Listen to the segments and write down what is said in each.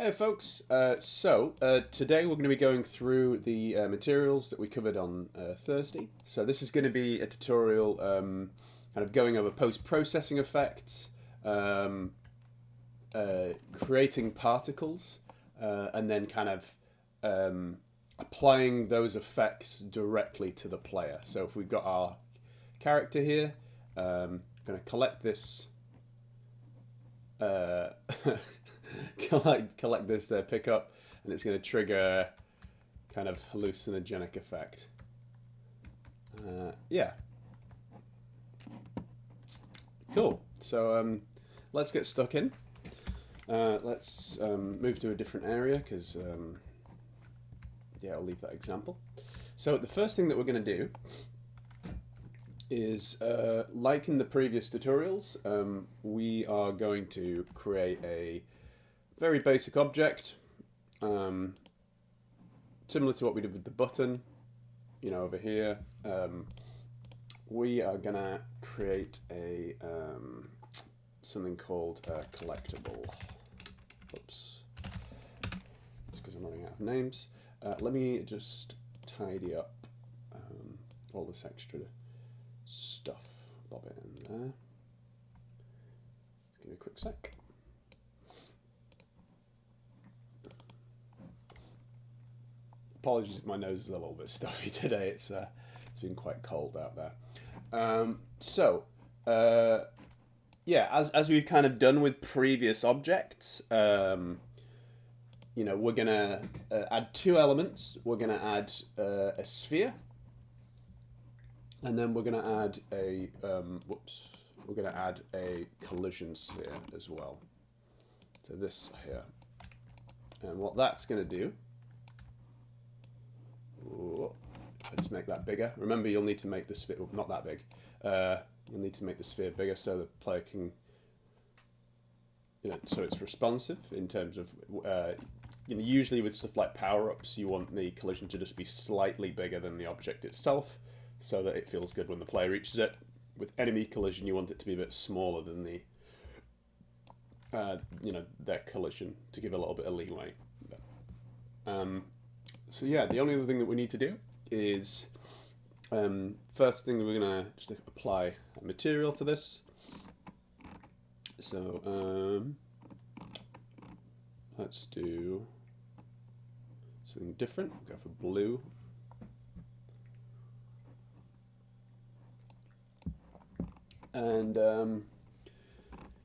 Hey folks, today we're going to be going through the materials that we covered on Thursday. So this is going to be a tutorial kind of going over post-processing effects, creating particles, and then kind of applying those effects directly to the player. So if we've got our character here, I'm going to collect this collect this pickup, and it's going to trigger kind of hallucinogenic effect. Yeah. Cool. So let's get stuck in. Let's move to a different area because yeah, I'll leave that example. So the first thing that we're going to do is, like in the previous tutorials, we are going to create a very basic object, similar to what we did with the button, over here. We are going to create a something called a collectible. Oops. Just because I'm running out of names. Let me just tidy up all this extra stuff. Bob it in there. Just give me a quick sec. Apologies if my nose is a little bit stuffy today. It's been quite cold out there. Yeah, as we've kind of done with previous objects, we're gonna add two elements. We're gonna add a sphere, and then we're gonna add a we're gonna add a collision sphere as well. So this here, and what that's gonna do. If I just make that bigger. Remember, you'll need to make the sphere not that big. You'll need to make the sphere bigger so the player can, so it's responsive in terms of, usually with stuff like power-ups, you want the collision to just be slightly bigger than the object itself, so that it feels good when the player reaches it. With enemy collision, you want it to be a bit smaller than the, their collision to give a little bit of leeway. So yeah, the only other thing that we need to do is, first thing we're gonna just apply a material to this. So let's do something different. We'll go for blue. And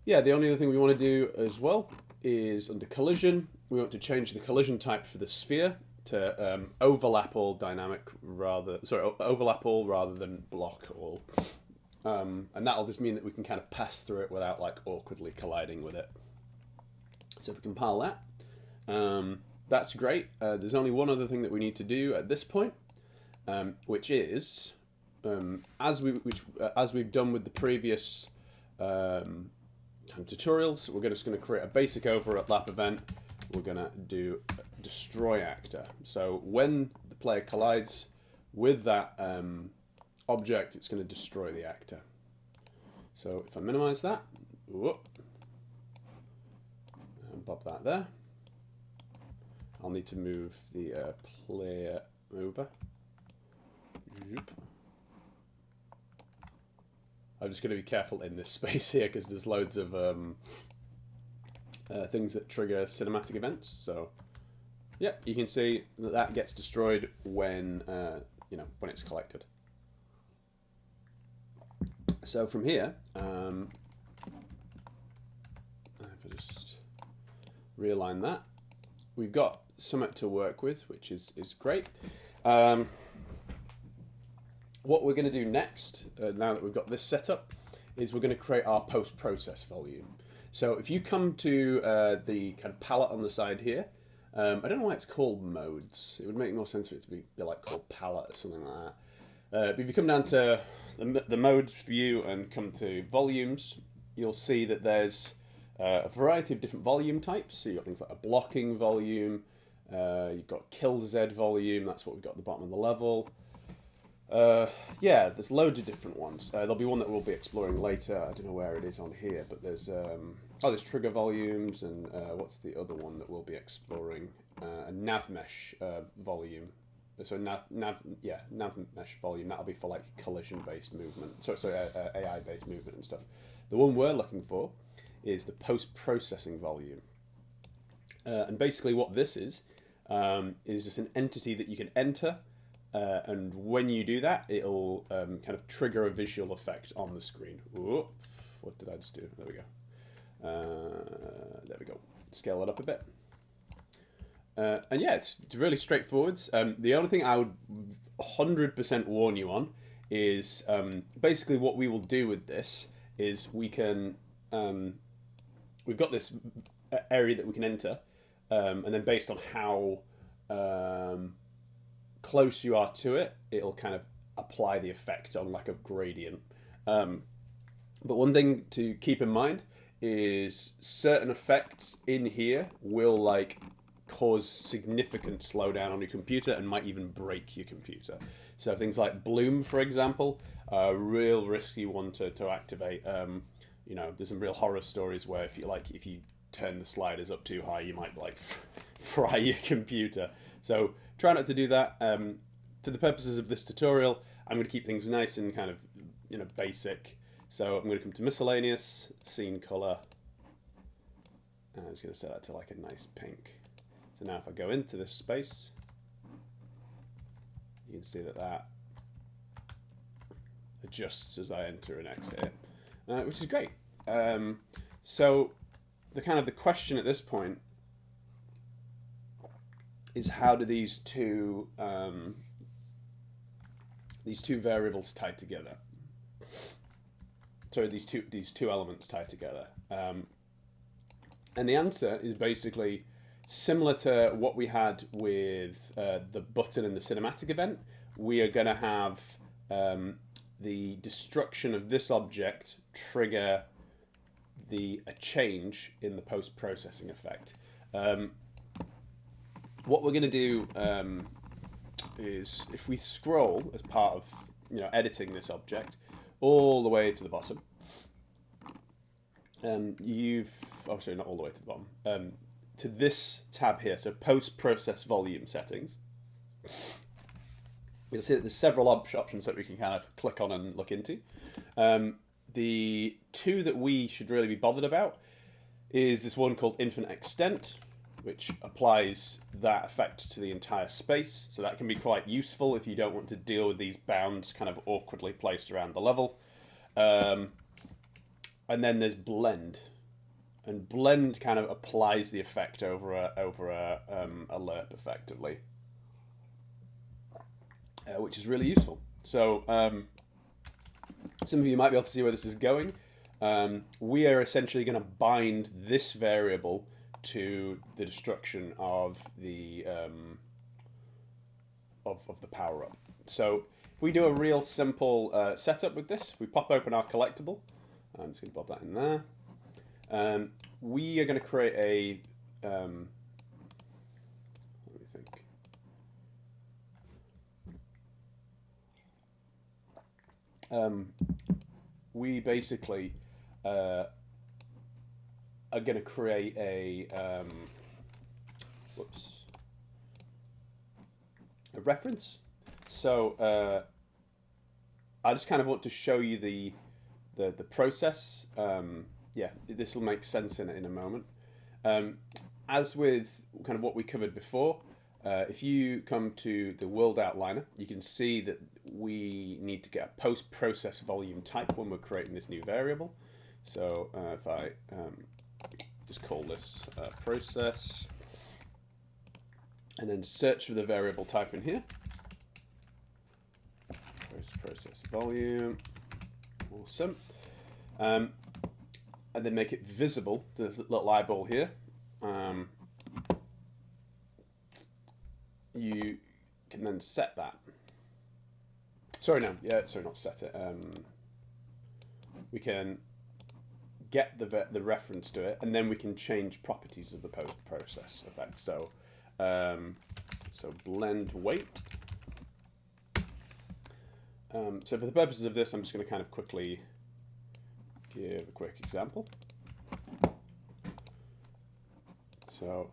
yeah, the only other thing we want to do as well is under collision, we want to change the collision type for the sphere to overlap all rather than block all, and that'll just mean that we can kind of pass through it without like awkwardly colliding with it. So if we compile that, that's great. There's only one other thing that we need to do at this point, which is as we've done with the previous kind of tutorials, we're just going to create a basic overlap event. We're going to do destroy actor. So when the player collides with that object, it's going to destroy the actor. So if I minimize that, and pop that there, I'll need to move the player over. I'm just going to be careful in this space here because there's loads of things that trigger cinematic events. So yep, you can see that gets destroyed when when it's collected. So from here, if I just realign that, we've got something to work with, which is great. What we're going to do next, now that we've got this set up, is we're going to create our post-process volume. So if you come to the kind of palette on the side here, I don't know why it's called modes. It would make more sense for it to be like called palette or something like that. But if you come down to the modes view and come to volumes, you'll see that there's a variety of different volume types. So you've got things like a blocking volume, you've got kill Z volume, that's what we've got at the bottom of the level. Yeah, there's loads of different ones. There'll be one that we'll be exploring later. I don't know where it is on here, but there's trigger volumes, and what's the other one that we'll be exploring? A nav mesh volume. So nav mesh volume. That'll be for like collision based movement. So AI based movement and stuff. The one we're looking for is the post processing volume. And basically, what this is just an entity that you can enter. And when you do that, it'll kind of trigger a visual effect on the screen. Whoop. What did I just do? There we go. There we go. Scale it up a bit. And yeah, it's really straightforward. The only thing I would 100% warn you on is basically what we will do with this is we can... we've got this area that we can enter, and then based on how... close you are to it, it'll kind of apply the effect on like a gradient. But one thing to keep in mind is certain effects in here will like cause significant slowdown on your computer and might even break your computer. So things like bloom, for example, are a real risky one to activate. You know, there's some real horror stories where if you turn the sliders up too high, you might like fry your computer. So try not to do that. For the purposes of this tutorial, I'm going to keep things nice and kind of, you know, basic. So I'm going to come to miscellaneous, scene color. And I'm just going to set that to like a nice pink. So now if I go into this space, you can see that adjusts as I enter and exit it, which is great. So the question at this point is how do these two variables tie together? Sorry, these two elements tie together. And the answer is basically similar to what we had with the button in the cinematic event. We are going to have the destruction of this object trigger a change in the post-processing effect. What we're going to do is if we scroll as part of editing this object all the way to the bottom, sorry, not all the way to the bottom, to this tab here, so post-process volume settings. You'll see that there's several options that we can kind of click on and look into. The two that we should really be bothered about is this one called infinite extent, which applies that effect to the entire space. So that can be quite useful if you don't want to deal with these bounds kind of awkwardly placed around the level. And then there's blend. And blend kind of applies the effect over a lerp effectively, which is really useful. So some of you might be able to see where this is going. We are essentially going to bind this variable to the destruction of the power up. So if we do a real simple setup with this, if we pop open our collectible, I'm just going to pop that in there. We are going to create a let me think. We basically are going to create a reference. So I just kind of want to show you the process. Yeah, this will make sense in a moment. As with kind of what we covered before, if you come to the world outliner, you can see that we need to get a post-process volume type when we're creating this new variable. So if I just call this process, and then search for the variable type in here, post-process volume, awesome. And then make it visible to this little eyeball here. You can then set that. Sorry, no, yeah, sorry, not set it. We can get the reference to it, and then we can change properties of the post-process effect. So, so blend weight. So for the purposes of this, I'm just going to kind of quickly give a quick example. So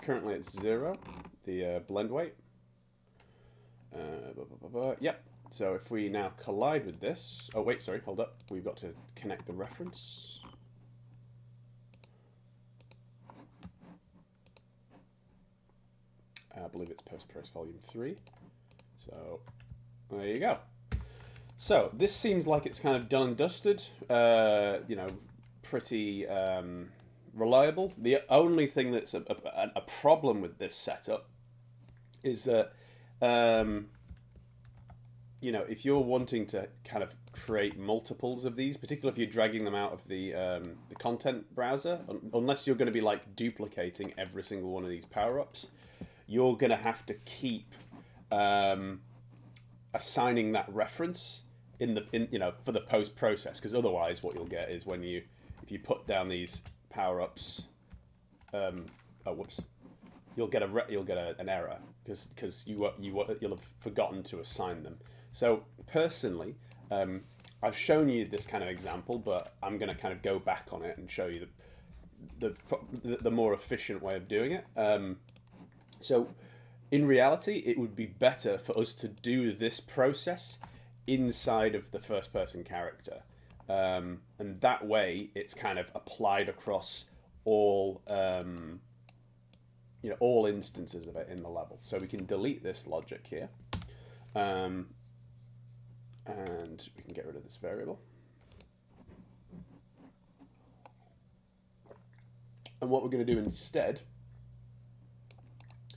currently it's 0, the blend weight. Yep. So if we now collide with this, oh wait, sorry, hold up. We've got to connect the reference. I believe it's post-process volume 3. So there you go. So this seems like it's kind of done and dusted. You know, pretty reliable. The only thing that's a problem with this setup is that you know, if you're wanting to kind of create multiples of these, particularly if you're dragging them out of the content browser, unless you're going to be like duplicating every single one of these power-ups, you're going to have to keep assigning that reference in you know, for the post process, because otherwise what you'll get is when if you put down these power-ups, oh whoops, you'll get an error because you'll have forgotten to assign them. So personally, I've shown you this kind of example, but I'm going to kind of go back on it and show you the more efficient way of doing it. So in reality, it would be better for us to do this process inside of the first person character. And that way it's kind of applied across all, you know, all instances of it in the level. So we can delete this logic here. And we can get rid of this variable. And what we're going to do instead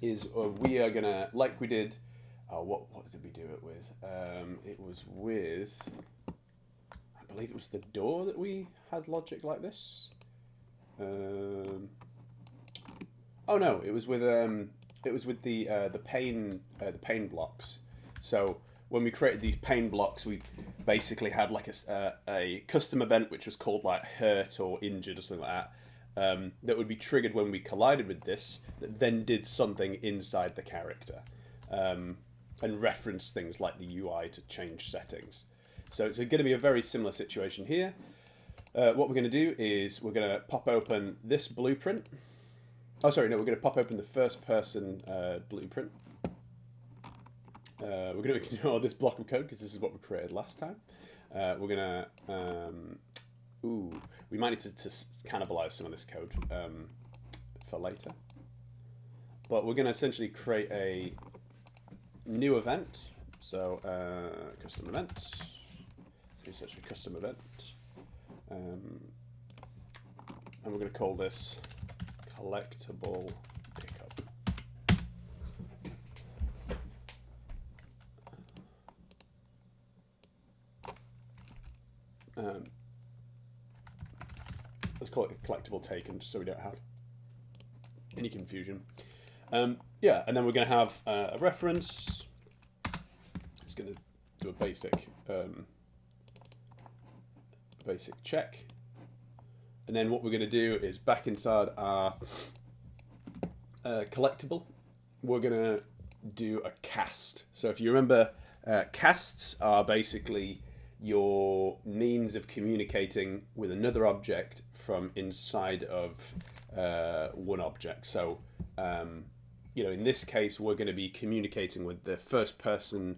is we are going to, like we did, what did we do it with? It was with, I believe it was the door that we had logic like this. Oh no, it was with the pane blocks. So when we created these pane blocks, we basically had like a custom event which was called like hurt or injured or something like that, that would be triggered when we collided with this, that then did something inside the character, and reference things like the UI to change settings. So it's going to be a very similar situation here. What we're going to do is we're going to pop open this blueprint. Oh, sorry, no, we're going to pop open the first person blueprint. We're going to ignore this block of code because this is what we created last time. We're going to, we might need to cannibalize some of this code for later. But we're going to essentially create a new event. So custom event. So search for custom event. And we're going to call this collectible pickup. Let's call it a collectible taken, just so we don't have any confusion. Yeah, and then we're going to have a reference. It's going to do a basic check. And then what we're going to do is back inside our collectible, we're going to do a cast. So if you remember, casts are basically your means of communicating with another object from inside of one object. So, you know, in this case, we're going to be communicating with the first person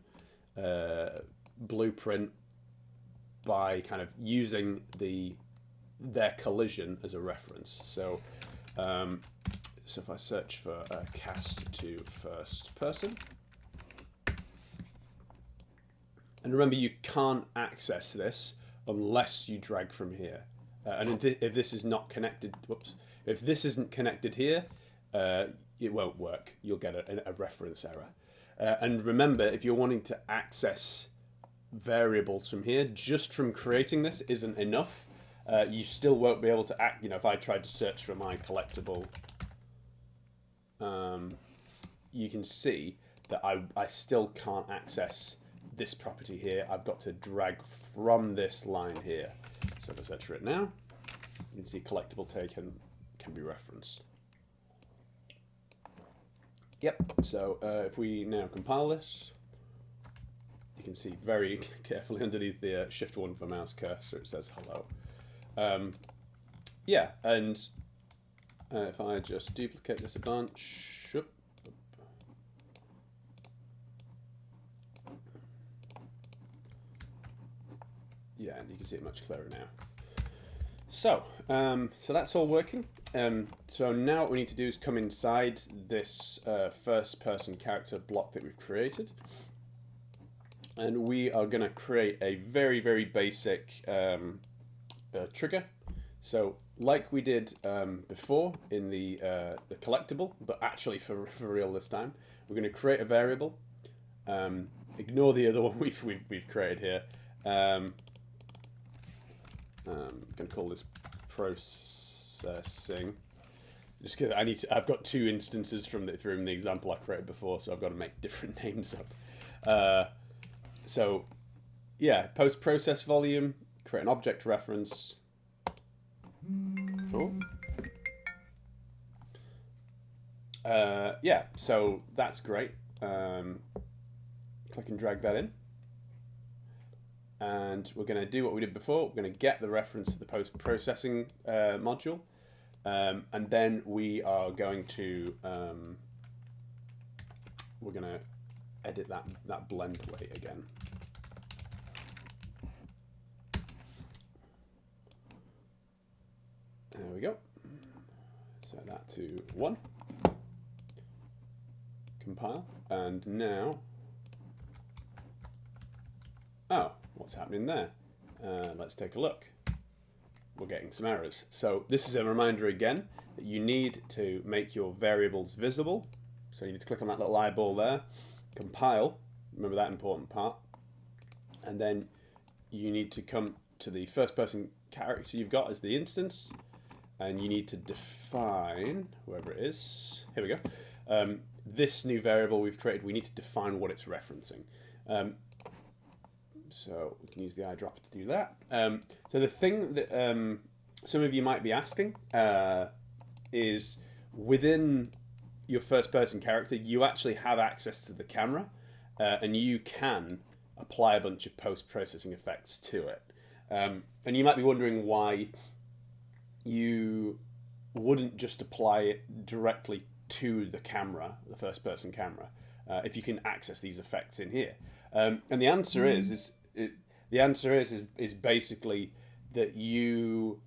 blueprint by kind of using their collision as a reference. So, so if I search for cast to first person, and remember, you can't access this unless you drag from here. And if this is not connected, whoops, if this isn't connected here, it won't work. You'll get a reference error. And remember, if you're wanting to access variables from here, just from creating this isn't enough. You still won't be able to act. You know, if I tried to search for my collectible, you can see that I still can't access this property here. I've got to drag from this line here. So if I search for it now, you can see collectible taken can be referenced. Yep. So if we now compile this, you can see very carefully underneath the Shift 1 for mouse cursor, it says hello. Yeah, and if I just duplicate this a bunch, yeah, and you can see it much clearer now. So, so that's all working. So now what we need to do is come inside this first-person character block that we've created, and we are going to create a very, very basic trigger. So, like we did before in the collectible, but actually for real this time, we're going to create a variable. Ignore the other one we've created here. I'm going to call this processing. Just because I've got two instances from the example I created before, so I've got to make different names up. So, yeah, post process volume, create an object reference. Cool. Yeah, so that's great. Click and drag that in. And we're going to do what we did before. We're going to get the reference to the post-processing module. And then we are going to edit that blend weight again. There we go. Set that to 1. Compile. And now, oh, what's happening there? Let's take a look. We're getting some errors. So this is a reminder again that you need to make your variables visible. So you need to click on that little eyeball there, compile, remember that important part, and then you need to come to the first person character you've got as the instance, and you need to define, wherever it is, here we go, this new variable we've created, we need to define what it's referencing. So we can use the eyedropper to do that. So the thing that some of you might be asking is within your first person character, you actually have access to the camera and you can apply a bunch of post-processing effects to it. And you might be wondering why you wouldn't just apply it directly to the camera, the first person camera, if you can access these effects in here. And the answer is basically that you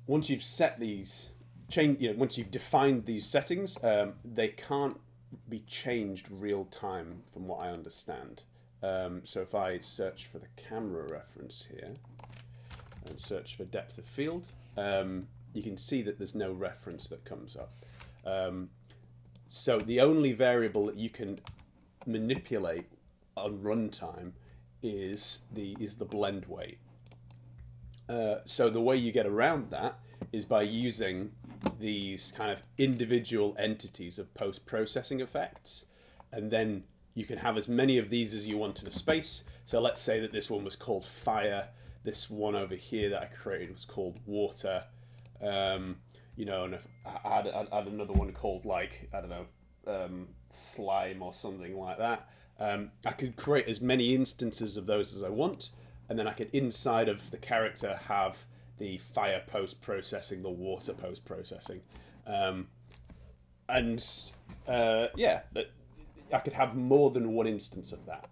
once you've set these once you've defined these settings, they can't be changed real time from what I understand. So if I search for the camera reference here and search for depth of field, you can see that there's no reference that comes up. So the only variable that you can manipulate on runtime is the blend weight. So the way you get around that is by using these kind of individual entities of post-processing effects, and then you can have as many of these as you want in a space. So let's say that this one was called fire, this one over here that I created was called water, you know, and if I add another one called, like, I don't know, slime or something like that. I could create as many instances of those as I want, and then I could, inside of the character, have the fire post-processing, the water post-processing. Yeah, I could have more than one instance of that.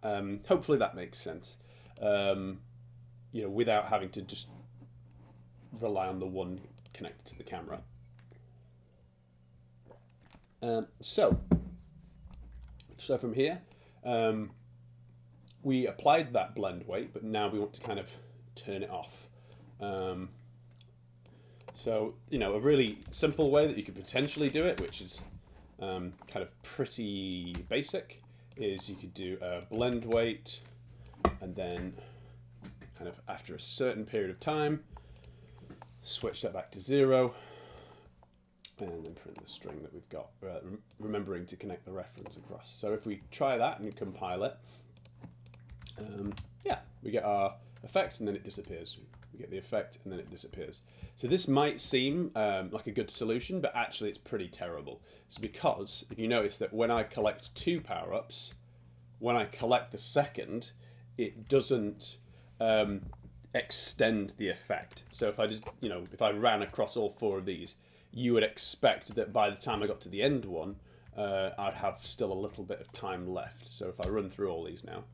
Hopefully that makes sense. You know, without having to just rely on the one connected to the camera. So from here, we applied that blend weight, but now we want to kind of turn it off. So, you know, a really simple way that you could potentially do it, which is kind of pretty basic, is you could do a blend weight, and then kind of after a certain period of time, switch that back to 0, and then print the string that we've got, remembering to connect the reference across. So if we try that and compile it, yeah, we get our effect and then it disappears. We get the effect and then it disappears. So this might seem like a good solution, but actually it's pretty terrible. It's because if you notice that when I collect 2 power-ups, when I collect the second, it doesn't extend the effect. So if I just, if I ran across all 4 of these, you would expect that by the time I got to the end one, I'd have still a little bit of time left. So if I run through all these now,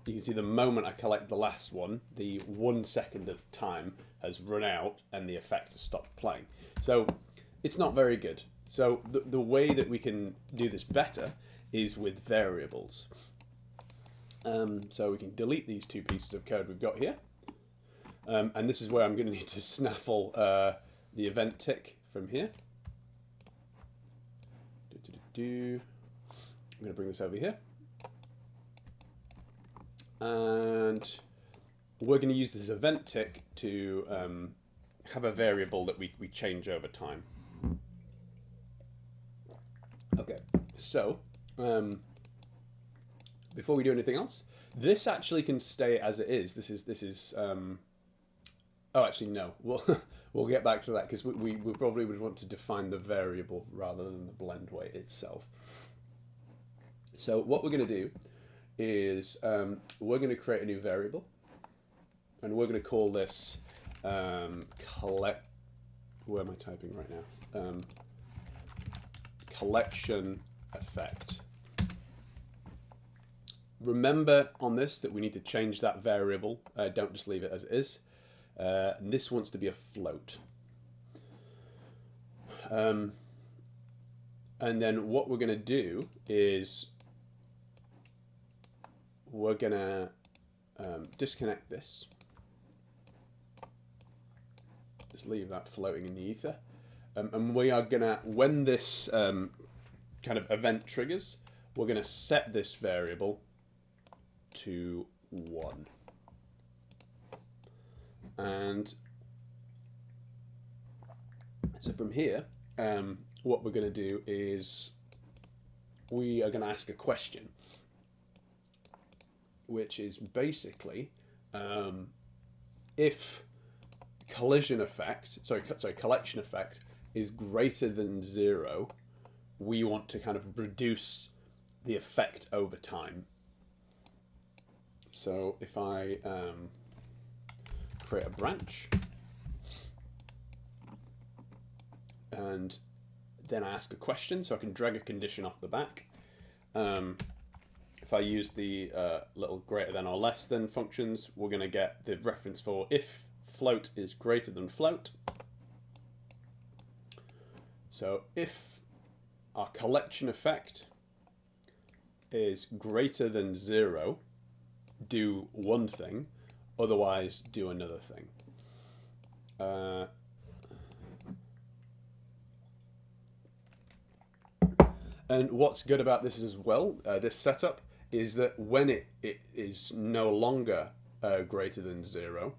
you can see the moment I collect the last one, the 1 second of time has run out and the effect has stopped playing. So it's not very good. So the way that we can do this better is with variables. So we can delete these 2 pieces of code we've got here. And this is where I'm going to need to snaffle the event tick from here. I'm going to bring this over here. And we're going to use this event tick to have a variable that we change over time. Okay, so before we do anything else, this actually can stay as it is. This is oh, actually no, we'll get back to that because we probably would want to define the variable rather than the blend weight itself. So what we're going to do is we're going to create a new variable, and we're going to call this collect. Where am I typing right now? Collection effect. Remember on this that we need to change that variable. Don't just leave it as it is. And this wants to be a float. And then what we're going to do is we're going to disconnect this. Just leave that floating in the ether. And we are going to, when this kind of event triggers, we're going to set this variable to 1. And so from here, what we're going to do is we are going to ask a question, which is basically if collection effect is greater than 0, we want to kind of reduce the effect over time. So if I create a branch and then I ask a question, so I can drag a condition off the back. If I use the little greater than or less than functions, we're going to get the reference for if float is greater than float. So if our collection effect is greater than 0, do one thing, otherwise do another thing. And what's good about this as well, this setup, is that when it is no longer greater than 0,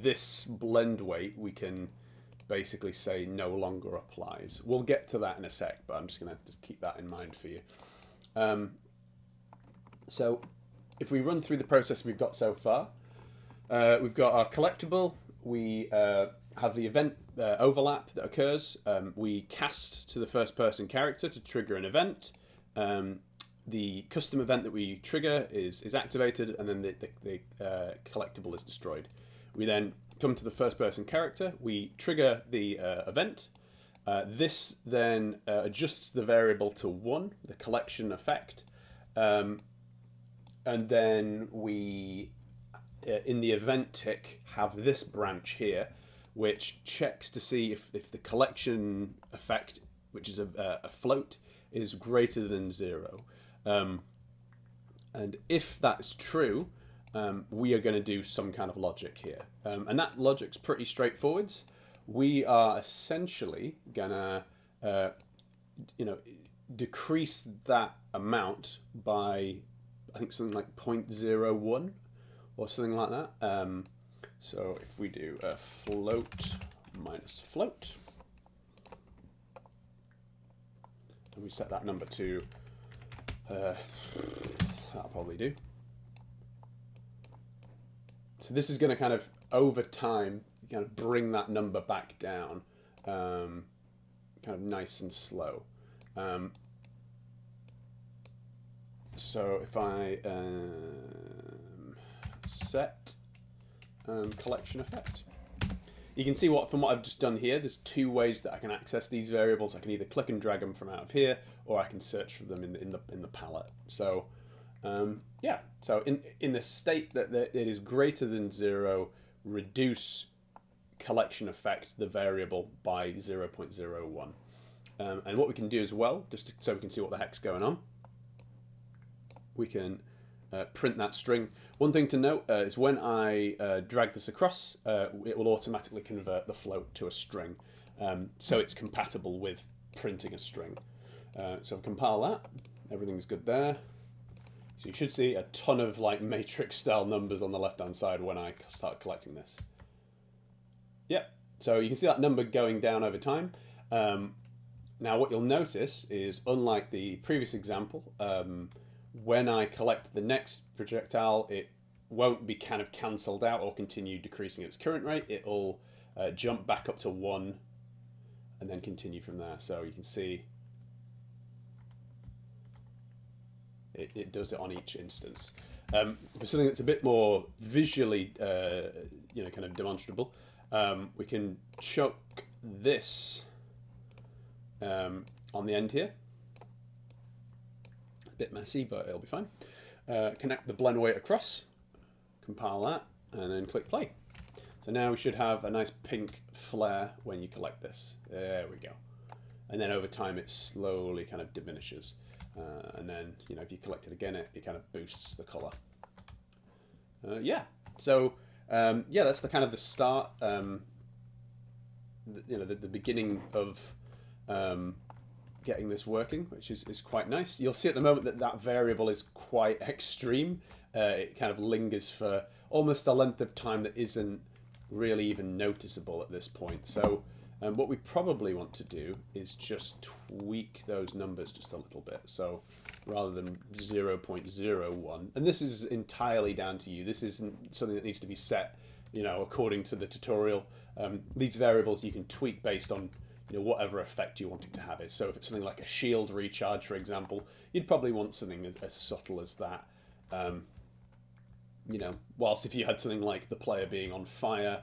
this blend weight we can basically say no longer applies. We'll get to that in a sec, but I'm just going to just keep that in mind for you. So if we run through the process we've got so far, we've got our collectible, we have the event overlap that occurs, we cast to the first person character to trigger an event, the custom event that we trigger is activated, and then the collectible is destroyed. We then come to the first person character, we trigger the event, this then adjusts the variable to 1, the collection effect, and then we in the event tick have this branch here which checks to see if the collection effect, which is a float, is greater than 0. And if that's true, we are going to do some kind of logic here. And that logic's pretty straightforward. We are essentially going to decrease that amount by, I think, something like 0.01 or something like that. So if we do a float minus float, and we set that number to, that'll probably do. So this is going to kind of, over time, kind of bring that number back down, kind of nice and slow. So if I set collection effect, you can see from what I've just done here, there's two ways that I can access these variables. I can either click and drag them from out of here, or I can search for them in the palette. So yeah, so in the state that it is greater than 0, reduce collection effect the variable by 0.01. And what we can do as well, just so we can see what the heck's going on, we can print that string. One thing to note is when I drag this across, it will automatically convert the float to a string. So it's compatible with printing a string. So I'll compile that. Everything's good there. So you should see a ton of like matrix style numbers on the left hand side when I start collecting this. Yep, so you can see that number going down over time. Now what you'll notice is, unlike the previous example, when I collect the next projectile, it won't be kind of cancelled out or continue decreasing its current rate. It'll jump back up to 1 and then continue from there. So you can see it does it on each instance. For something that's a bit more visually, kind of demonstrable, we can chuck this on the end here. A bit messy, but it'll be fine. Connect the blend weight across, compile that, and then click play. So now we should have a nice pink flare when you collect this. There we go. And then over time it slowly kind of diminishes. And then, if you collect it again, it kind of boosts the color. Yeah. So yeah, that's the kind of the start. The beginning of getting this working, which is quite nice. You'll see at the moment that variable is quite extreme. It kind of lingers for almost a length of time that isn't really even noticeable at this point. So what we probably want to do is just tweak those numbers just a little bit. So rather than 0.01, and this is entirely down to you. This isn't something that needs to be set, according to the tutorial. These variables you can tweak based on whatever effect you want it to have. So if it's something like a shield recharge, for example, you'd probably want something as subtle as that. Whilst if you had something like the player being on fire,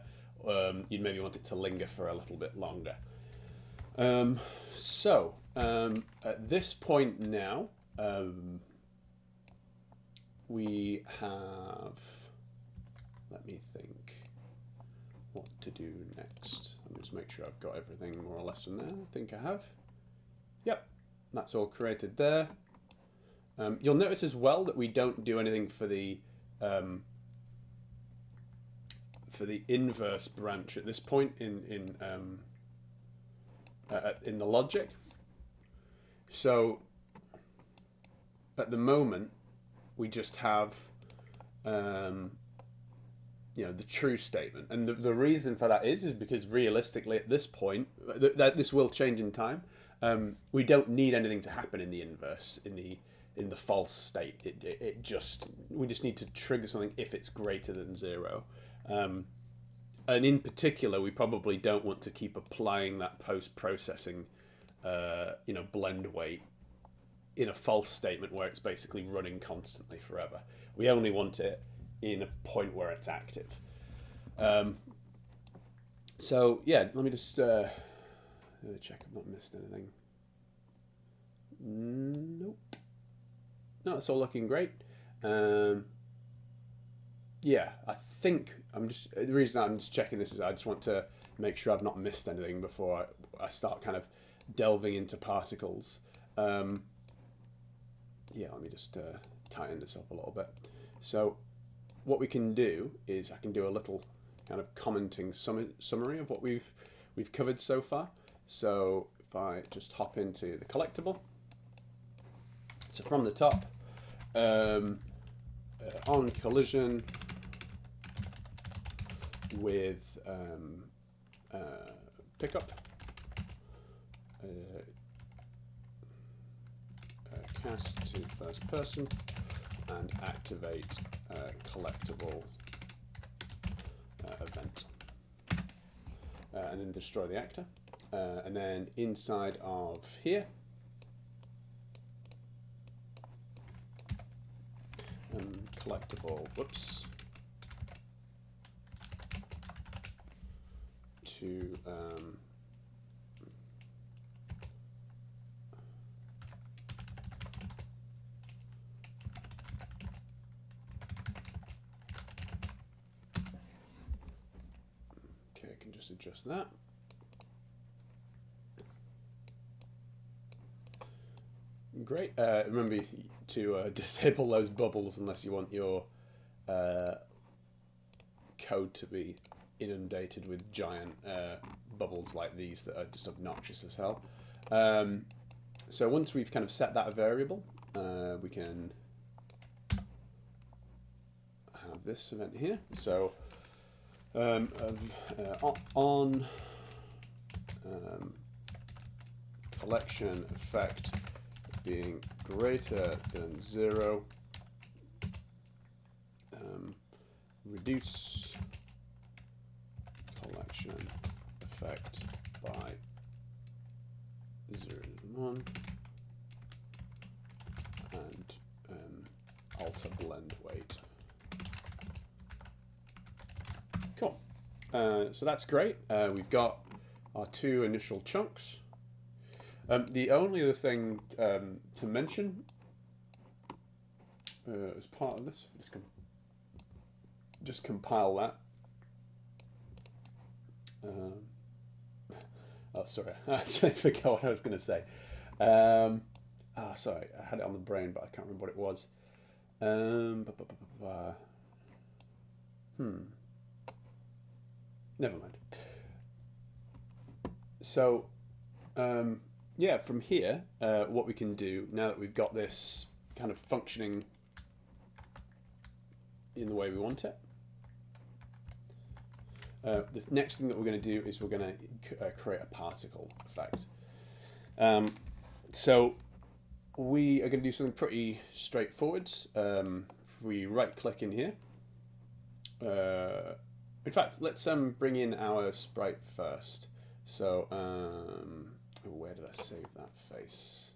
you'd maybe want it to linger for a little bit longer. So at this point now, we have, let me think what to do next. Let me just make sure I've got everything more or less in there. I think I have. Yep, that's all created there. You'll notice as well that we don't do anything for the inverse branch at this point in the logic. So at the moment we just have the true statement, and the reason for that is because realistically at this point, that this will change in time. We don't need anything to happen in the inverse, in the false state. We just need to trigger something if it's greater than 0. And in particular, we probably don't want to keep applying that post-processing, blend weight in a false statement where it's basically running constantly forever. We only want it in a point where it's active. So yeah, let me just check I've not missed anything. Nope. No, it's all looking great. Yeah, I think the reason I'm just checking this is I just want to make sure I've not missed anything before I start kind of delving into particles. Yeah, let me just tighten this up a little bit. So what we can do is I can do a little kind of commenting summary of what we've covered so far. So if I just hop into the collectible, so from the top, on collision with pickup, cast to first person, and activate collectible event, and then destroy the actor, and then inside of here collectible, whoops, to okay, I can just adjust that. Great. Remember to disable those bubbles unless you want your code to be inundated with giant bubbles like these that are just obnoxious as hell. So once we've kind of set that a variable, we can have this event here. So on collection effect being greater than 0, reduce collection effect by 0 to 1, and alter blend weight. Cool. So that's great. We've got our two initial chunks. The only other thing to mention as part of this, just compile that. Oh, sorry, I actually forgot what I was going to say. Sorry, I had it on the brain, but I can't remember what it was. Never mind. So, yeah, from here, what we can do, now that we've got this kind of functioning in the way we want it, the next thing that we're going to do is we're going to create a particle effect. So we are going to do something pretty straightforward. We right-click in here. In fact, let's bring in our sprite first. So where did I save that face?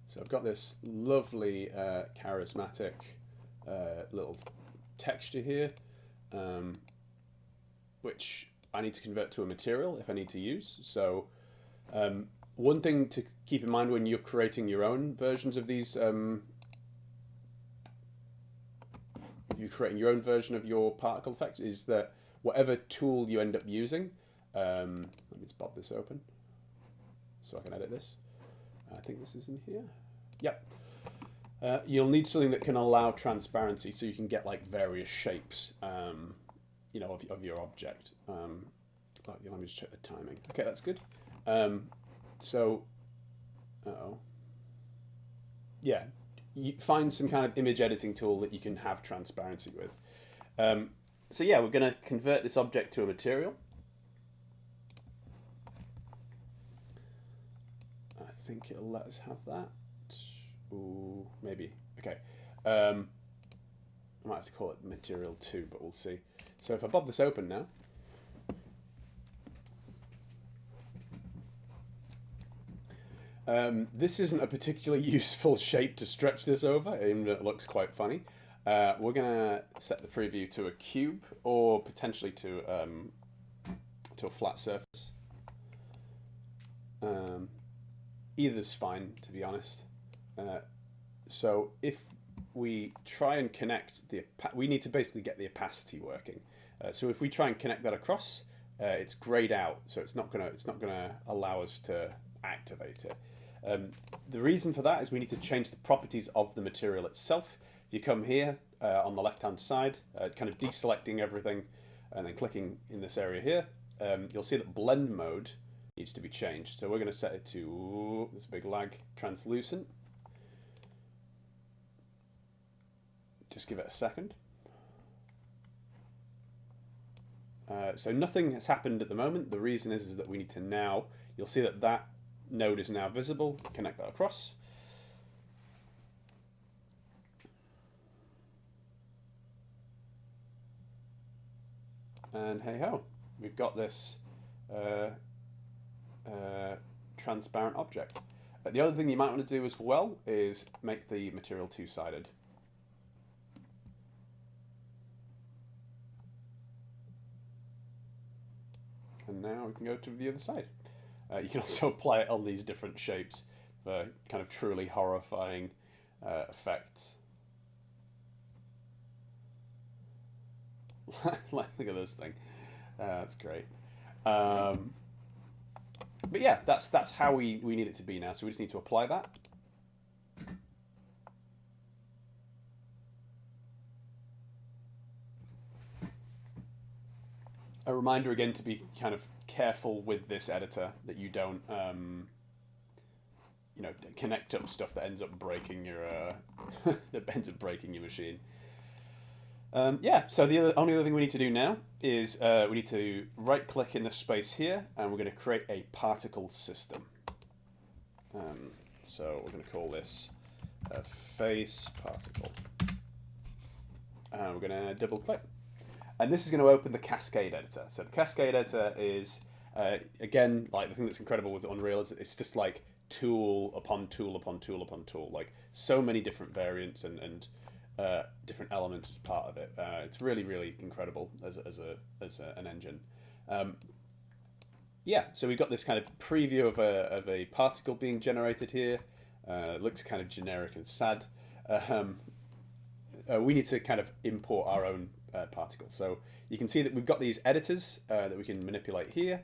So I've got this lovely charismatic little texture here, which I need to convert to a material if I need to use. So one thing to keep in mind when you're creating your own versions of these, if you're creating your own version of your particle effects, is that whatever tool you end up using, let me just pop this open so I can edit this. I think this is in here. Yep. You'll need something that can allow transparency, so you can get like various shapes, you know, of your object. Let me just check the timing. Okay, that's good. Yeah, you find some kind of image editing tool that you can have transparency with. So yeah, we're going to convert this object to a material. I think it'll let us have that. Ooh, maybe. Okay. I might have to call it material 2, but we'll see. So if I pop this open now, this isn't a particularly useful shape to stretch this over, even though it looks quite funny. We're going to set the preview to a cube, or potentially to a flat surface. Either's fine, to be honest. So if we try and connect we need to basically get the opacity working. So if we try and connect that across, it's grayed out, so it's not gonna allow us to activate it. The reason for that is we need to change the properties of the material itself. If you come here on the left-hand side, kind of deselecting everything, and then clicking in this area here, you'll see that blend mode needs to be changed. So we're going to set it to this big lag translucent. Just give it a second. So nothing has happened at the moment. The reason is that we need to now, you'll see that that node is now visible. Connect that across. And hey ho, we've got this transparent object. The other thing you might want to do as well is make the material two-sided. And now we can go to the other side. You can also apply it on these different shapes for kind of truly horrifying effects. Look at this thing. That's great. But yeah, that's how we need it to be now. So we just need to apply that. A reminder again to be kind of careful with this editor that you don't, you know, connect up stuff that ends up breaking your machine. Yeah. So the only other thing we need to do now is we need to right-click in the space here, and we're going to create a particle system. So we're going to call this a face particle, and we're going to double-click. And this is going to open the Cascade Editor. So the Cascade Editor is, again, like the thing that's incredible with Unreal is it's just like tool upon tool upon tool upon tool. Like so many different variants and different elements as part of it. It's really, really incredible as an engine. Yeah, so we've got this kind of preview of a particle being generated here. It looks kind of generic and sad. We need to kind of import our own particles. So you can see that we've got these editors that we can manipulate here.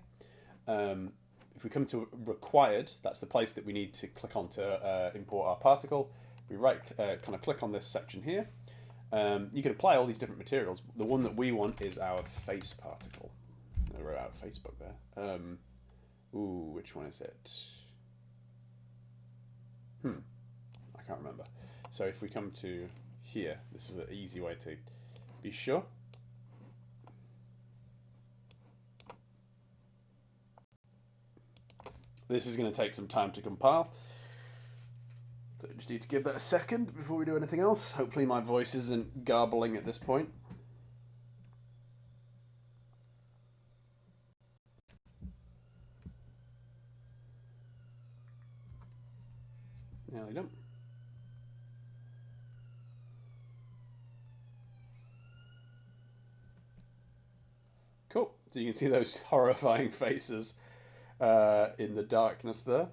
If we come to required, that's the place that we need to click on to import our particle. If we kind of click on this section here, you can apply all these different materials. The one that we want is our face particle. I wrote out Facebook there. Ooh, which one is it? I can't remember. So if we come to here, this is an easy way to be sure. This is going to take some time to compile. So I just need to give that a second before we do anything else. Hopefully my voice isn't garbling at this point. Nearly done. Cool. So you can see those horrifying faces in the darkness there.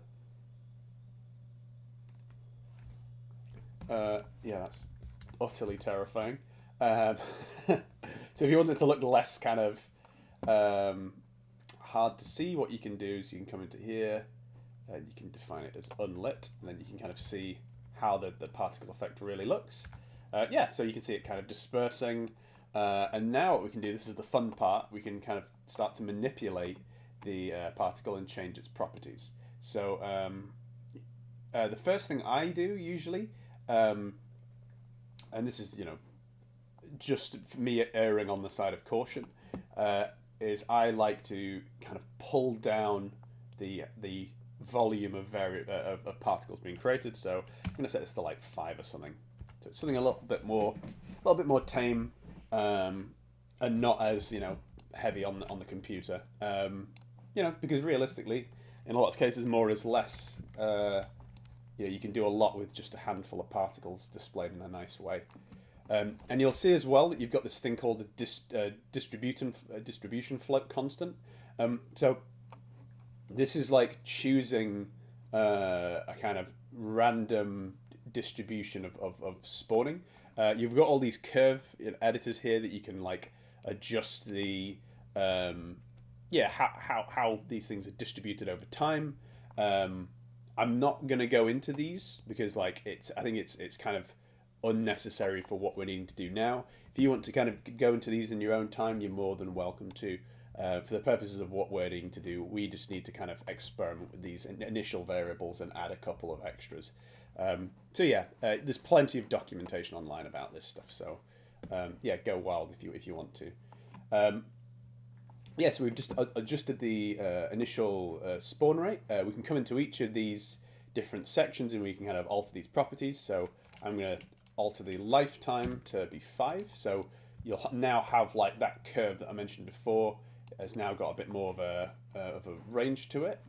Yeah, that's utterly terrifying. So if you want it to look less kind of hard to see, what you can do is you can come into here and you can define it as unlit, and then you can kind of see how the particle effect really looks. Yeah, so you can see it kind of dispersing. And now what we can do, this is the fun part, we can kind of start to manipulate the particle and change its properties. So the first thing I do usually, and this is, you know, just me erring on the side of caution, is I like to kind of pull down the volume of particles being created. So I'm going to set this to like 5 or something. So it's something a little bit more tame, and not as, you know, heavy on the computer. You know, because realistically, in a lot of cases, more is less. You know, you can do a lot with just a handful of particles displayed in a nice way. And you'll see as well that you've got this thing called the distribution float constant. So this is like choosing a kind of random distribution of spawning. You've got all these curve editors here that you can like adjust the how these things are distributed over time. I'm not gonna go into these because like I think it's kind of unnecessary for what we're needing to do now. If you want to kind of go into these in your own time, you're more than welcome to. For the purposes of what we're needing to do, we just need to kind of experiment with these initial variables and add a couple of extras. So yeah, there's plenty of documentation online about this stuff. So yeah, go wild if you want to. Yeah, so we've just adjusted the initial spawn rate. We can come into each of these different sections and we can kind of alter these properties. So I'm going to alter the lifetime to be 5. So you'll now have like that curve that I mentioned before has now got a bit more of a range to it.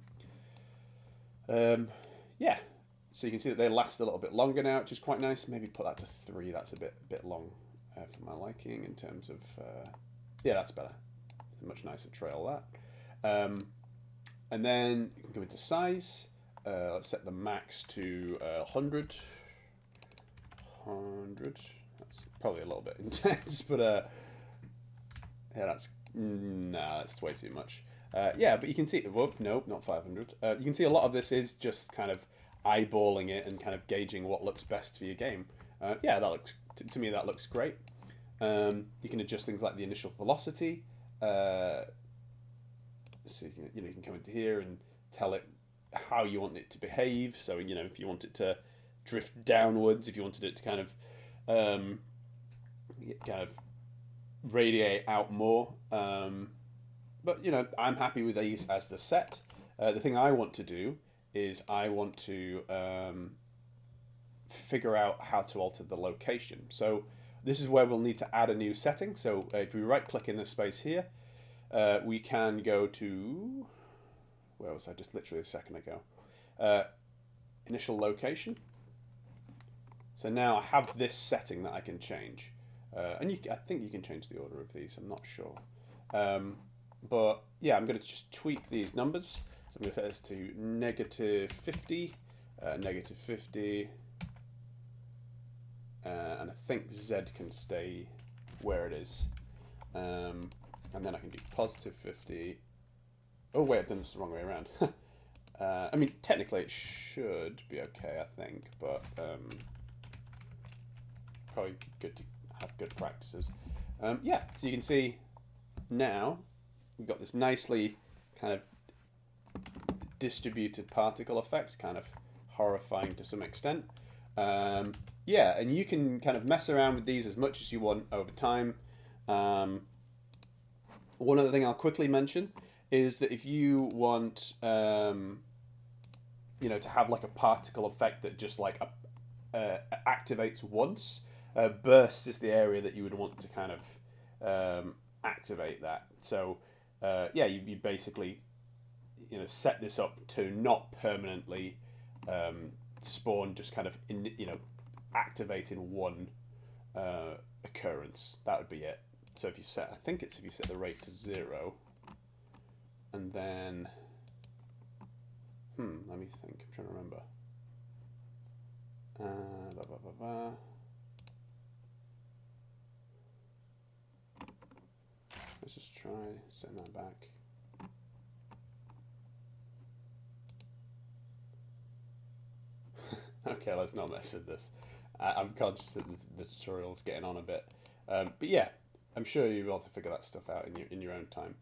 yeah, so you can see that they last a little bit longer now, which is quite nice. Maybe put that to 3. That's a bit long for my liking in terms of. Yeah, that's better. It's a much nicer trail that. And then you can go into size. Let's set the max to 100. 100. That's probably a little bit intense, but yeah, that's way too much. Yeah, but you can see. Whoop, nope, not 500. You can see a lot of this is just kind of eyeballing it and kind of gauging what looks best for your game. Yeah, that looks to me that looks great. You can adjust things like the initial velocity. So you can come into here and tell it how you want it to behave. So if you want it to drift downwards, if you wanted it to kind of radiate out more. But I'm happy with these as the set. The thing I want to do is I want to figure out how to alter the location. So this is where we'll need to add a new setting. So if we right click in this space here, we can go to, where was I just literally a second ago? Initial location. So now I have this setting that I can change. And I think you can change the order of these, I'm not sure. But yeah, I'm going to just tweak these numbers. So I'm going to set this to -50, -50, and I think Z can stay where it is. And then I can do +50. Oh wait, I've done this the wrong way around. I mean, technically it should be okay, I think, but probably good to have good practices. Yeah, so you can see now we've got this nicely kind of distributed particle effect, kind of horrifying to some extent. Yeah, and you can kind of mess around with these as much as you want over time. One other thing I'll quickly mention is that if you want, to have like a particle effect that just like activates once, burst is the area that you would want to kind of activate that. So yeah, you basically set this up to not permanently spawn, just kind of activate in one occurrence. That would be it. So if you set, I think it's if you set the rate to 0, and then let me think. I'm trying to remember. Let's just try setting that back. Okay, let's not mess with this. I'm conscious that the tutorial's getting on a bit, but yeah, I'm sure you'll be able to figure that stuff out in your own time.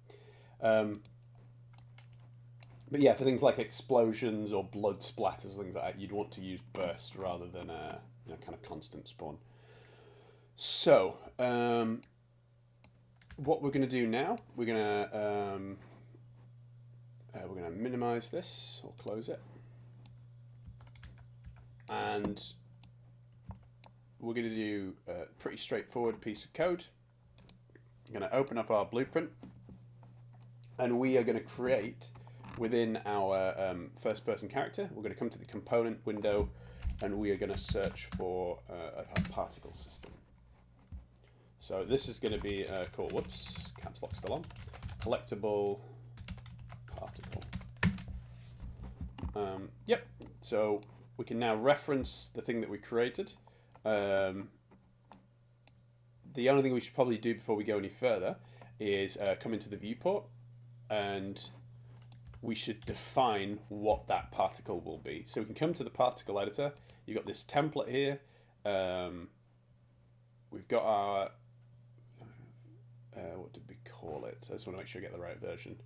But yeah, for things like explosions or blood splatters, things like that, you'd want to use burst rather than kind of constant spawn. So what we're going to do now, we're going to minimize this or close it, and we're going to do a pretty straightforward piece of code. I'm going to open up our blueprint, and we are going to create within our first person character, we're going to come to the component window, and we are going to search for a particle system. So this is going to be called, whoops, caps lock still on, collectible particle. Yep, so we can now reference the thing that we created. The only thing we should probably do before we go any further is come into the viewport, and we should define what that particle will be. So we can come to the particle editor. You've got this template here. We've got our, what did we call it? I just want to make sure I get the right version.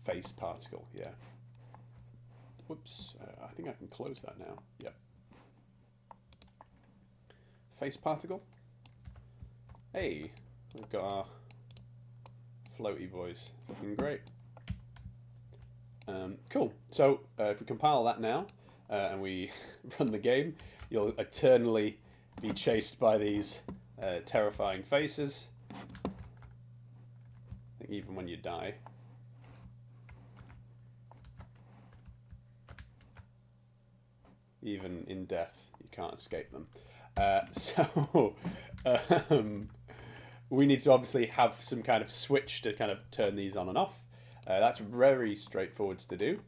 Face particle, yeah. Whoops, I think I can close that now. Yep. Face particle. Hey, we've got our floaty boys, looking great. Cool. So if we compile that now and we run the game, you'll eternally be chased by these terrifying faces. I think even when you die. even in death, you can't escape them. So we need to obviously have some kind of switch to kind of turn these on and off. That's very straightforward to do.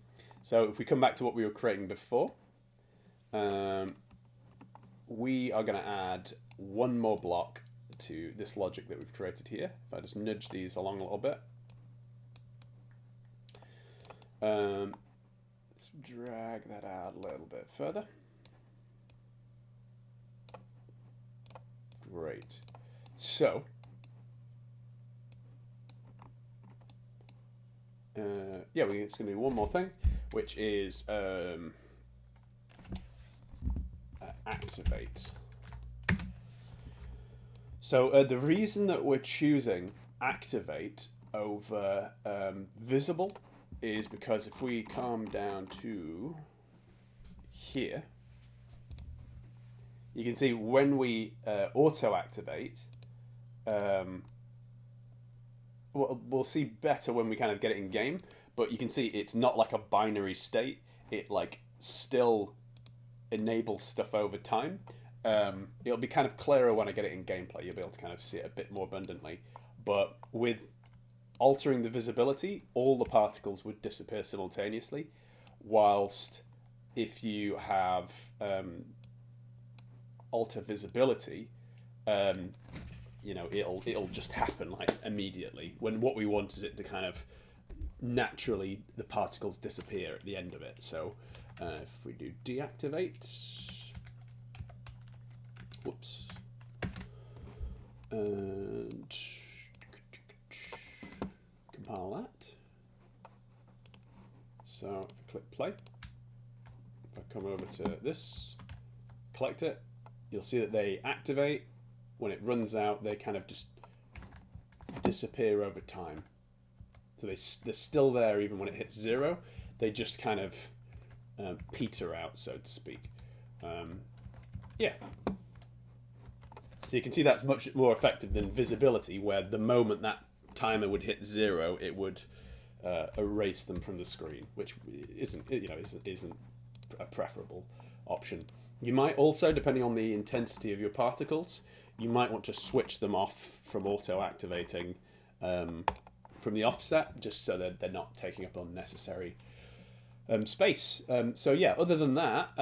So if we come back to what we were creating before, we are going to add one more block to this logic that we've created here. If I just nudge these along a little bit. Let's drag that out a little bit further. Great. So, yeah, it's going to do one more thing, which is activate. So the reason that we're choosing activate over visible is because if we come down to here, you can see when we auto activate, we'll see better when we kind of get it in game, but you can see it's not like a binary state. It like still enables stuff over time. It'll be kind of clearer when I get it in gameplay. You'll be able to kind of see it a bit more abundantly. But with altering the visibility, all the particles would disappear simultaneously, whilst if you have alter visibility, you know, it'll just happen like immediately, when what we want is it to kind of naturally, the particles disappear at the end of it. So if we do deactivate, whoops, and compile that. So if I click play, if I come over to this, collect it, you'll see that they activate. When it runs out, they kind of just disappear over time. So they're still there even when it hits 0. They just kind of peter out, so to speak. Yeah. So you can see that's much more effective than visibility, where the moment that timer would hit 0, it would erase them from the screen, which isn't a preferable option. You might also, depending on the intensity of your particles, you might want to switch them off from auto-activating from the offset, just so that they're not taking up unnecessary space. So yeah, other than that,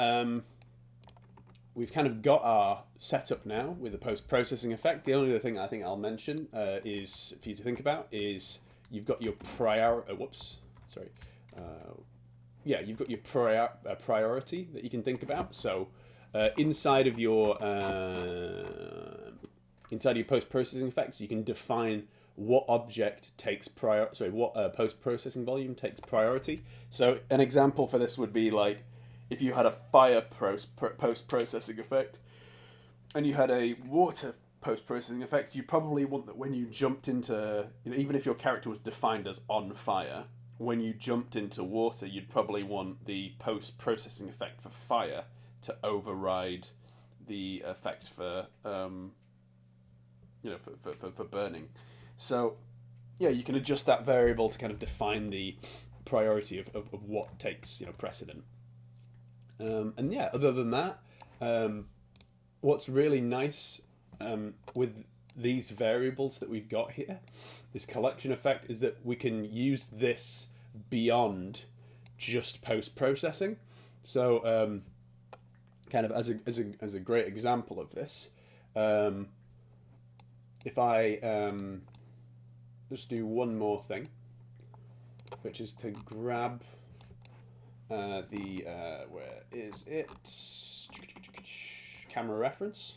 we've kind of got our setup now with the post-processing effect. The only other thing I think I'll mention is for you to think about is you've got your you've got your priority that you can think about. So inside of your post-processing effects, you can define what object takes what post-processing volume takes priority. So an example for this would be like if you had a fire post-processing effect and you had a water post-processing effect, you probably want that when you jumped into, even if your character was defined as on fire, when you jumped into water, you'd probably want the post-processing effect for fire to override the effect for for burning. So yeah, you can adjust that variable to kind of define the priority of what takes precedent. And yeah, other than that, what's really nice with these variables that we've got here, this collection effect, is that we can use this beyond just post-processing. So kind of as a great example of this, if I just do one more thing, which is to grab the where is it? Camera reference.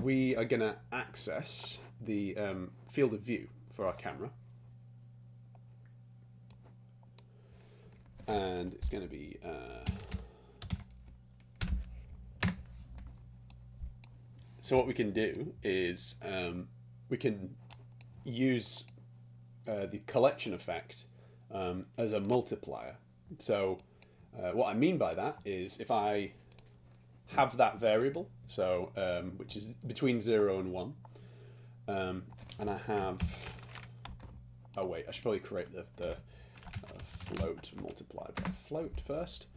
We are going to access the field of view for our camera, and it's going to be so what we can do is we can use the collection effect as a multiplier. So what I mean by that is if I have that variable, so which is between 0 and 1, and I have, I should probably create the float multiplier by float first.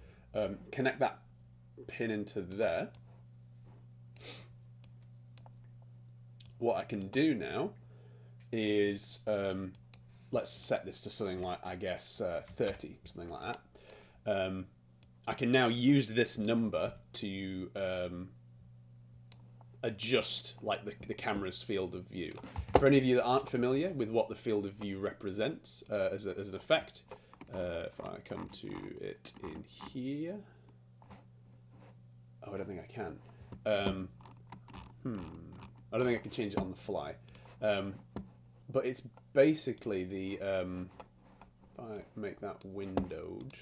connect that pin into there. What I can do now is, let's set this to something like, I guess, 30, something like that. I can now use this number to adjust like the camera's field of view. For any of you that aren't familiar with what the field of view represents as an effect, if I come to it in here, oh, I don't think I can. I don't think I can change it on the fly. But it's basically the, if I make that windowed,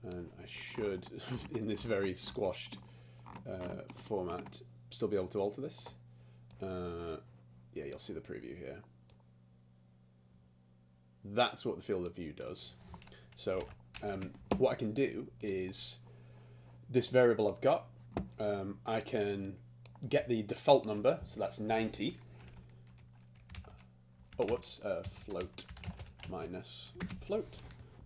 and I should, in this very squashed format, still be able to alter this. Yeah, you'll see the preview here. That's what the field of view does. So what I can do is, this variable I've got, I can get the default number, so that's 90. Oh, whoops, float minus float.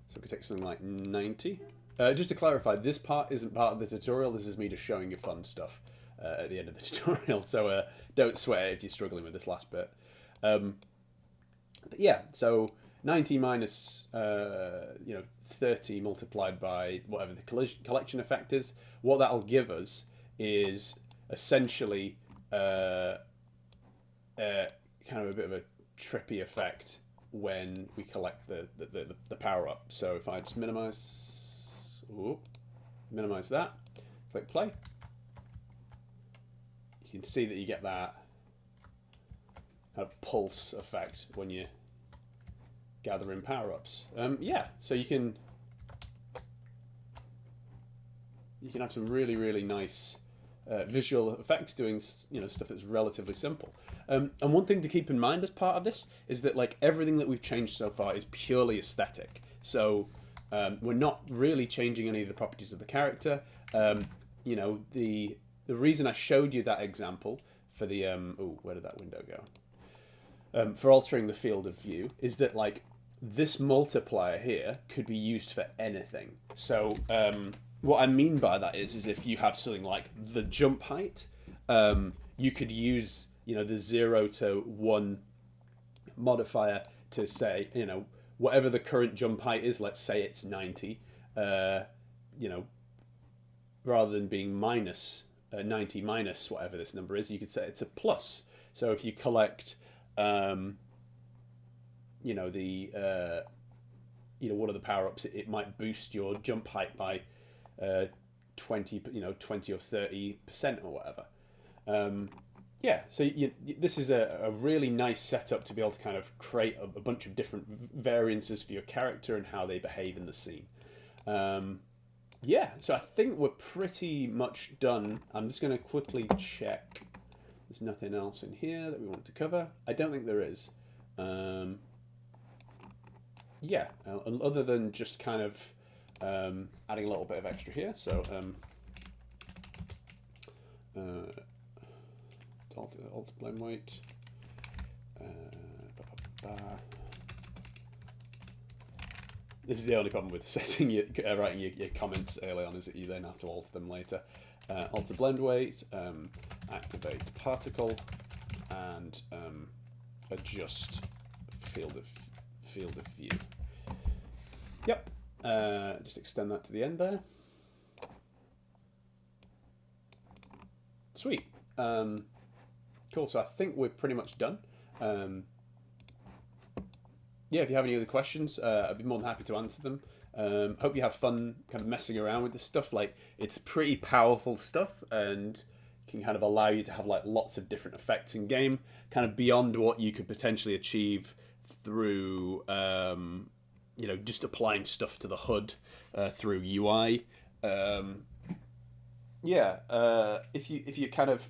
So we could take something like 90. Just to clarify, this part isn't part of the tutorial. This is me just showing you fun stuff at the end of the tutorial. So don't sweat if you're struggling with this last bit. But yeah, so 90 minus 30 multiplied by whatever the collection effect is. What that'll give us is essentially kind of a bit of a trippy effect when we collect the power up. So if I just minimize that, click play, you can see that you get that kind of pulse effect when you gather in power ups. Yeah, so you can have some really nice visual effects doing stuff that's relatively simple. And one thing to keep in mind as part of this is that like everything that we've changed so far is purely aesthetic. So we're not really changing any of the properties of the character. The reason I showed you that example for the where did that window go? For altering the field of view is that like this multiplier here could be used for anything. So what I mean by that is if you have something like the jump height, you could use the 0 to 1 modifier to say whatever the current jump height is. Let's say it's 90. Rather than being minus 90 minus whatever this number is, you could say it's a plus. So if you collect one of the power ups, it might boost your jump height by 20 or 30% or whatever. Yeah, so this is a really nice setup to be able to kind of create a bunch of different variances for your character and how they behave in the scene. Yeah, so I think we're pretty much done. I'm just going to quickly check. There's nothing else in here that we want to cover. I don't think there is. Yeah, other than just kind of adding a little bit of extra here. So alt blend weight. This is the only problem with setting writing your comments early on, is that you then have to alter them later. Alter blend weight, activate particle, and adjust field of view. Yep. Just extend that to the end there. Sweet. Cool. So I think we're pretty much done. Yeah, if you have any other questions, I'd be more than happy to answer them. Hope you have fun kind of messing around with this stuff. Like, it's pretty powerful stuff and can kind of allow you to have like lots of different effects in game, kind of beyond what you could potentially achieve through just applying stuff to the HUD through UI. If you kind of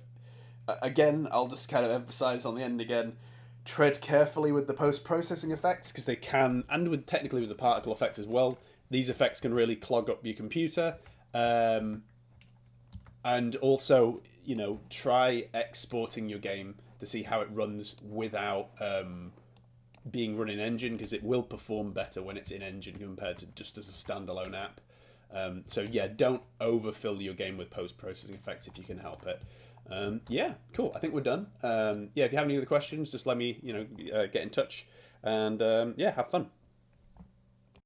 again, I'll just kind of emphasize on the end again, tread carefully with the post-processing effects, because they can, and technically with the particle effect as well, these effects can really clog up your computer. And also, try exporting your game to see how it runs without being run in engine, because it will perform better when it's in engine compared to just as a standalone app. So yeah, don't overfill your game with post-processing effects if you can help it. Yeah, cool. I think we're done. Yeah, if you have any other questions, just let me, get in touch, and yeah, have fun.